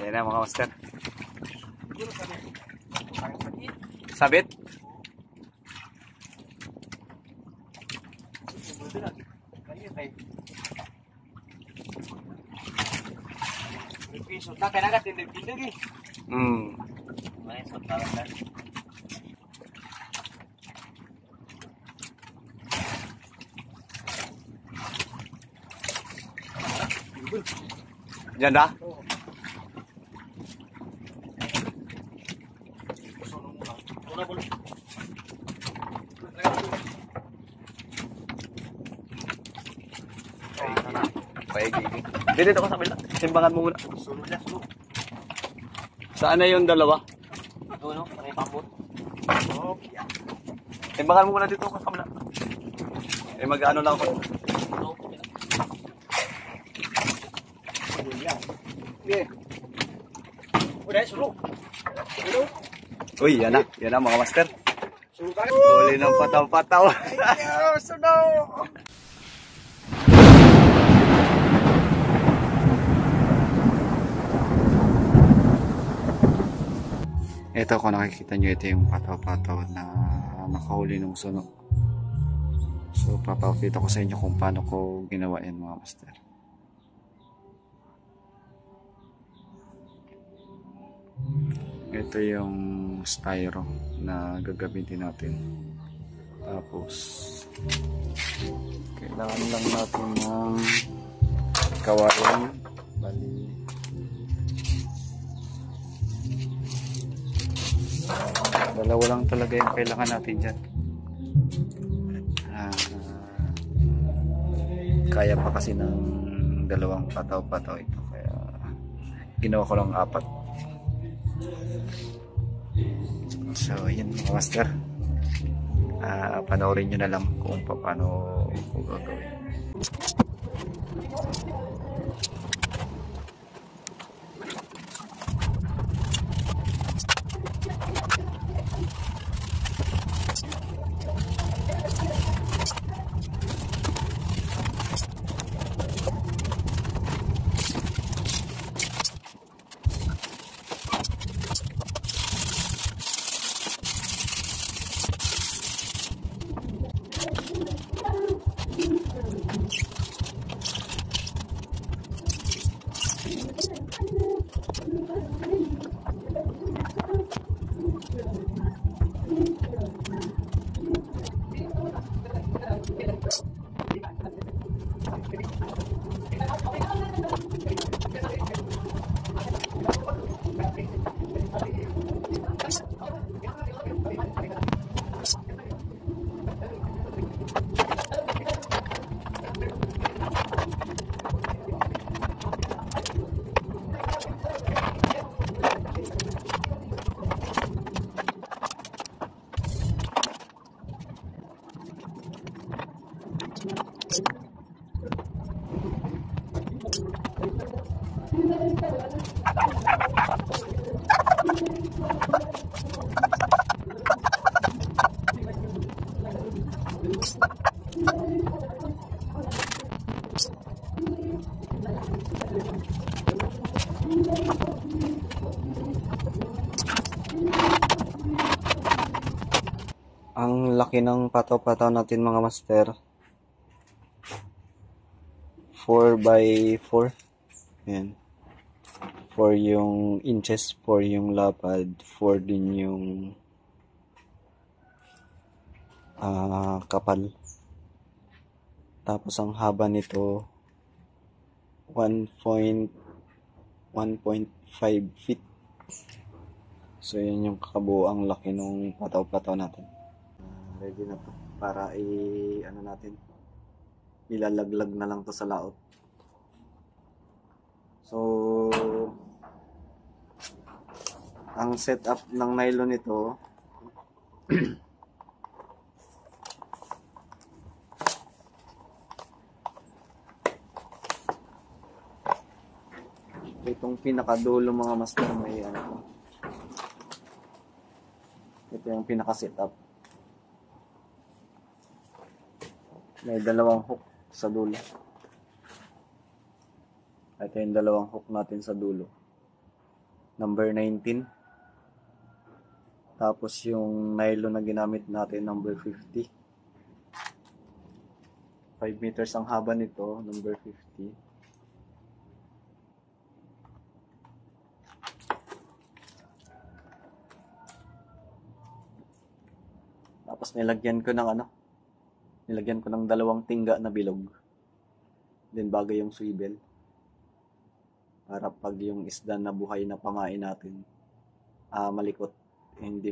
Ayan na mga master. Sabit? Diyan dah? Dito ka sa kabila. Timbangan mo muna. Saan na yung dalawa? Ito no, may pambot. Timbangan mo muna dito ka sa kabila. Eh mag-ano lang ako. Uy, yan na mga master. Huli ng pataw-pataw. Ito kung nakikita nyo, ito yung pataw-pataw na nakahuli ng sunog. So papakita ko sa inyo kung paano ko ginawa yan mga master. Ito yung styro na gagamitin natin. Tapos kailangan lang natin ng kawayan. Bali dalawa lang talaga yung kailangan natin dyan. Kaya pa kasi ng dalawang pataw-pataw ito, kaya ginawa ko lang 4. So yun mga master, panoorin nyo na lang kung paano ko gagawin. Ang laki ng pataw-pataw natin mga master. 4x4. Ayan. 4 yung inches, 4 yung lapad, 4 din yung kapal. Tapos ang haba nito 1.5 feet. So yan yung kabuuang laki ng pataw-pataw natin. Ready na to para ano natin, ilalaglag na lang to sa laot. So ang setup ng nylon nito itong pinakadulo mga master, may ano, ito yung pinaka setup. May dalawang hook sa dulo. Ito yung dalawang hook natin sa dulo. number 19. Tapos yung nylon na ginamit natin, number 50. 5 meters ang haba nito, number 50. Tapos nilagyan ko ng dalawang tingga na bilog. Then bagay yung swivel. Para pag yung isda na buhay na pamain natin, malikot, hindi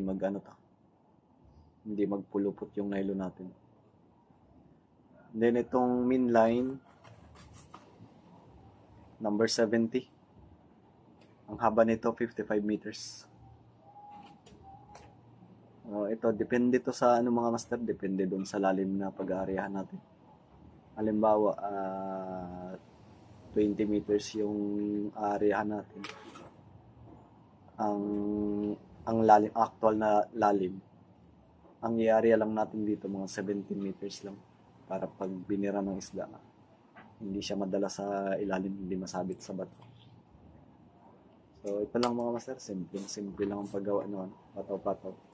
magpulupot yung nylon natin. Then itong main line, number 70. Ang haba nito 55 meters. Ito depende to sa mga master, depende doon sa lalim na pag-aaryahan natin. Halimbawa, 20 meters yung aaryahan natin. Ang lalim, actual na lalim. Ang i-area lang natin dito mga 17 meters lang para pag binira ng isda, hindi siya madala sa ilalim, hindi masabit sa bato. So ito lang mga master, simple lang ang paggawa noon, pataw-pataw.